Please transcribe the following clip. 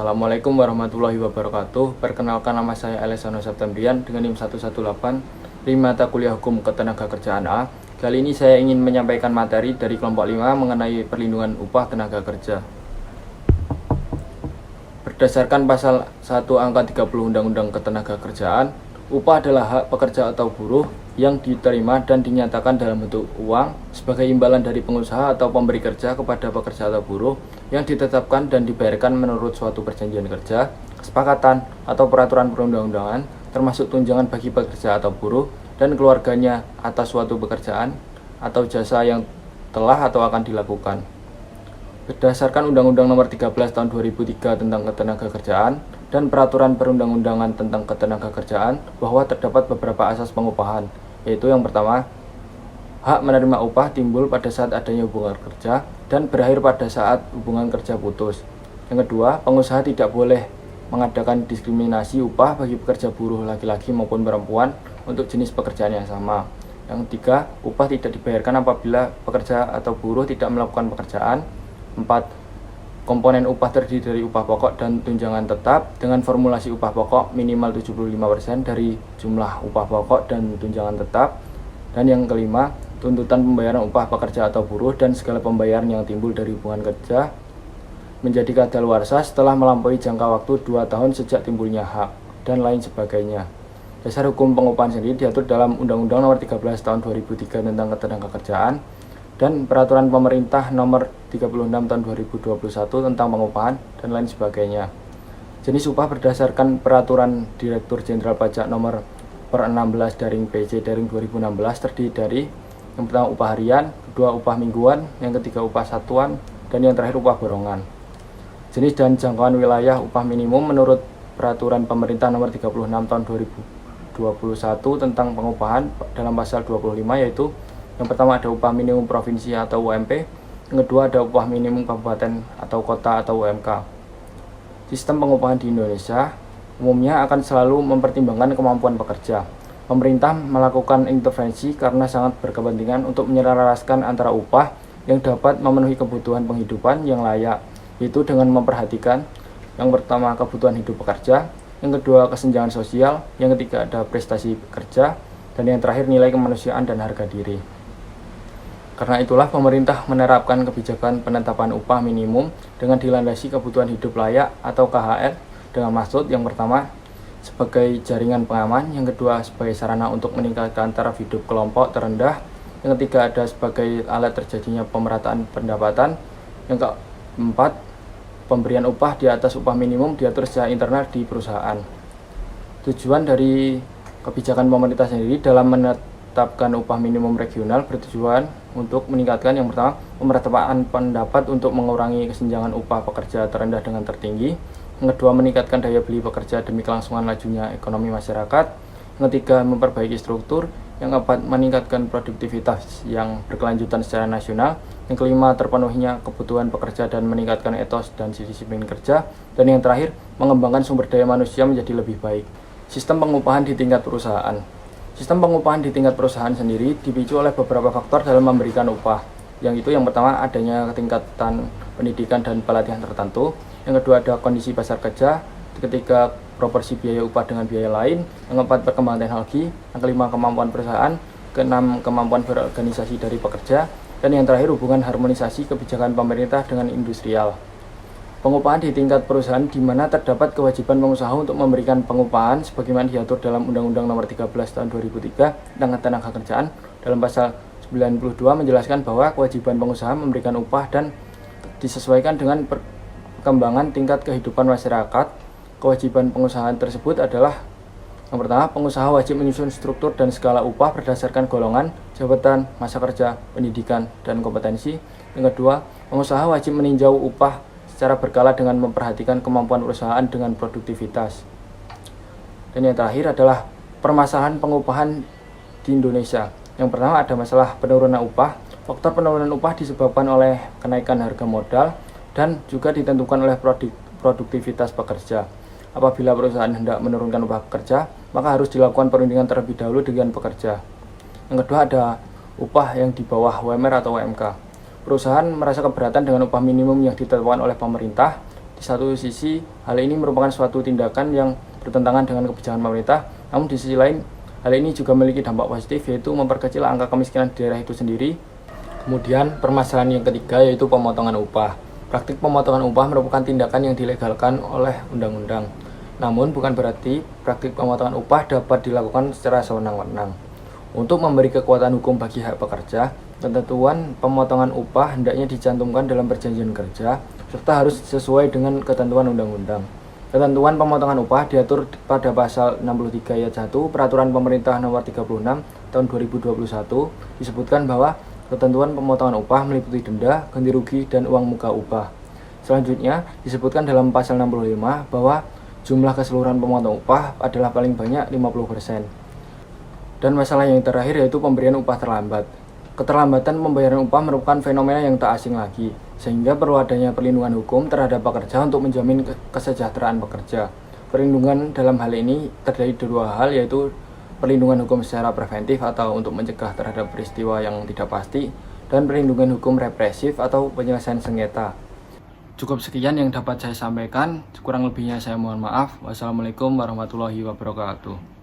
Assalamualaikum warahmatullahi wabarakatuh. Perkenalkan, nama saya Alessandro Septembrian dengan NIM 118 dari mata kuliah Hukum Ketenagakerjaan A. Kali ini saya ingin menyampaikan materi dari kelompok 5 mengenai perlindungan upah tenaga kerja. Berdasarkan pasal 1 angka 30 Undang-Undang Ketenagakerjaan, upah adalah hak pekerja atau buruh yang diterima dan dinyatakan dalam bentuk uang sebagai imbalan dari pengusaha atau pemberi kerja kepada pekerja atau buruh yang ditetapkan dan dibayarkan menurut suatu perjanjian kerja, kesepakatan, atau peraturan perundang-undangan, termasuk tunjangan bagi pekerja atau buruh dan keluarganya atas suatu pekerjaan atau jasa yang telah atau akan dilakukan. Berdasarkan Undang-Undang Nomor 13 Tahun 2003 tentang Ketenagakerjaan dan Peraturan Perundang-undangan tentang Ketenagakerjaan, bahwa terdapat beberapa asas pengupahan, yaitu yang pertama, hak menerima upah timbul pada saat adanya hubungan kerja dan berakhir pada saat hubungan kerja putus. Yang kedua, pengusaha tidak boleh mengadakan diskriminasi upah bagi pekerja buruh laki-laki maupun perempuan untuk jenis pekerjaan yang sama. Yang ketiga, upah tidak dibayarkan apabila pekerja atau buruh tidak melakukan pekerjaan. 4. Komponen upah terdiri dari upah pokok dan tunjangan tetap dengan formulasi upah pokok minimal 75% dari jumlah upah pokok dan tunjangan tetap. Dan yang kelima, tuntutan pembayaran upah pekerja atau buruh dan segala pembayaran yang timbul dari hubungan kerja menjadi kadaluarsa setelah melampaui jangka waktu 2 tahun sejak timbulnya hak, dan lain sebagainya. Dasar hukum pengupahan sendiri diatur dalam Undang-Undang Nomor 13 Tahun 2003 tentang Ketenagakerjaan dan Peraturan Pemerintah Nomor 36 Tahun 2021 tentang pengupahan dan lain sebagainya. Jenis upah berdasarkan Peraturan Direktur Jenderal Pajak Nomor per 16 PJ 2016 terdiri dari yang pertama upah harian, kedua upah mingguan, yang ketiga upah satuan, dan yang terakhir upah borongan. Jenis dan jangkauan wilayah upah minimum menurut Peraturan Pemerintah Nomor 36 Tahun 2021 tentang pengupahan dalam pasal 25, yaitu yang pertama ada upah minimum provinsi atau UMP, yang kedua ada upah minimum kabupaten atau kota atau UMK. Sistem pengupahan di Indonesia umumnya akan selalu mempertimbangkan kemampuan pekerja. Pemerintah melakukan intervensi karena sangat berkepentingan untuk menyelaraskan antara upah yang dapat memenuhi kebutuhan penghidupan yang layak, yaitu dengan memperhatikan yang pertama kebutuhan hidup pekerja, yang kedua kesenjangan sosial, yang ketiga ada prestasi pekerja, dan yang terakhir nilai kemanusiaan dan harga diri. Karena itulah pemerintah menerapkan kebijakan penetapan upah minimum dengan dilandasi kebutuhan hidup layak atau KHL dengan maksud yang pertama sebagai jaringan pengaman, yang kedua sebagai sarana untuk meningkatkan taraf hidup kelompok terendah, yang ketiga ada sebagai alat terjadinya pemerataan pendapatan, yang keempat pemberian upah di atas upah minimum diatur secara internal di perusahaan. Tujuan dari kebijakan pemerintah sendiri dalam menetapkan upah minimum regional bertujuan untuk meningkatkan yang pertama pemerataan pendapat untuk mengurangi kesenjangan upah pekerja terendah dengan tertinggi, yang kedua meningkatkan daya beli pekerja demi kelangsungan lajunya ekonomi masyarakat, yang ketiga memperbaiki struktur, yang keempat meningkatkan produktivitas yang berkelanjutan secara nasional, yang kelima terpenuhinya kebutuhan pekerja dan meningkatkan etos dan disiplin kerja, dan yang terakhir mengembangkan sumber daya manusia menjadi lebih baik. Sistem pengupahan di tingkat perusahaan. Sistem pengupahan di tingkat perusahaan sendiri dipicu oleh beberapa faktor dalam memberikan upah. Yang itu yang pertama adanya ketingkatan pendidikan dan pelatihan tertentu, yang kedua ada kondisi pasar kerja, ketiga proporsi biaya upah dengan biaya lain, yang keempat perkembangan teknologi, yang kelima kemampuan perusahaan, keenam kemampuan berorganisasi dari pekerja, dan yang terakhir hubungan harmonisasi kebijakan pemerintah dengan industrial. Pengupahan di tingkat perusahaan di mana terdapat kewajiban pengusaha untuk memberikan pengupahan sebagaimana diatur dalam Undang-Undang Nomor 13 Tahun 2003 tentang Ketenagakerjaan dalam pasal 92 menjelaskan bahwa kewajiban pengusaha memberikan upah dan disesuaikan dengan perkembangan tingkat kehidupan masyarakat. Kewajiban pengusaha tersebut adalah yang pertama, pengusaha wajib menyusun struktur dan skala upah berdasarkan golongan, jabatan, masa kerja, pendidikan, dan kompetensi. Yang kedua, pengusaha wajib meninjau upah secara berkala dengan memperhatikan kemampuan perusahaan dengan produktivitas. Dan yang terakhir adalah permasalahan pengupahan di Indonesia. Yang pertama ada masalah penurunan upah. Faktor penurunan upah disebabkan oleh kenaikan harga modal dan juga ditentukan oleh produktivitas pekerja. Apabila perusahaan hendak menurunkan upah pekerja, maka harus dilakukan perundingan terlebih dahulu dengan pekerja. Yang kedua ada upah yang di bawah UMR atau UMK. Perusahaan merasa keberatan dengan upah minimum yang ditetapkan oleh pemerintah, Di satu sisi, hal ini merupakan suatu tindakan yang bertentangan dengan kebijakan pemerintah, namun di sisi lain, hal ini juga memiliki dampak positif, yaitu memperkecil angka kemiskinan di daerah itu sendiri. Kemudian, permasalahan yang ketiga yaitu pemotongan upah. Praktik pemotongan upah merupakan tindakan yang dilegalkan oleh undang-undang. Namun, bukan berarti praktik pemotongan upah dapat dilakukan secara sewenang-wenang. Untuk memberi kekuatan hukum bagi hak pekerja, ketentuan pemotongan upah hendaknya dicantumkan dalam perjanjian kerja, serta harus sesuai dengan ketentuan undang-undang. Ketentuan pemotongan upah diatur pada pasal 63 ayat 1 Peraturan Pemerintah Nomor 36 Tahun 2021, disebutkan bahwa ketentuan pemotongan upah meliputi denda, ganti rugi, dan uang muka upah. Selanjutnya, disebutkan dalam pasal 65 bahwa jumlah keseluruhan pemotong upah adalah paling banyak 50%. Dan masalah yang terakhir yaitu pemberian upah terlambat. Keterlambatan pembayaran upah merupakan fenomena yang tak asing lagi, sehingga perlu adanya perlindungan hukum terhadap pekerja untuk menjamin kesejahteraan pekerja. Perlindungan dalam hal ini terdiri dari dua hal, yaitu perlindungan hukum secara preventif atau untuk mencegah terhadap peristiwa yang tidak pasti, dan perlindungan hukum represif atau penyelesaian sengketa. Cukup sekian yang dapat saya sampaikan, kurang lebihnya saya mohon maaf. Wassalamualaikum warahmatullahi wabarakatuh.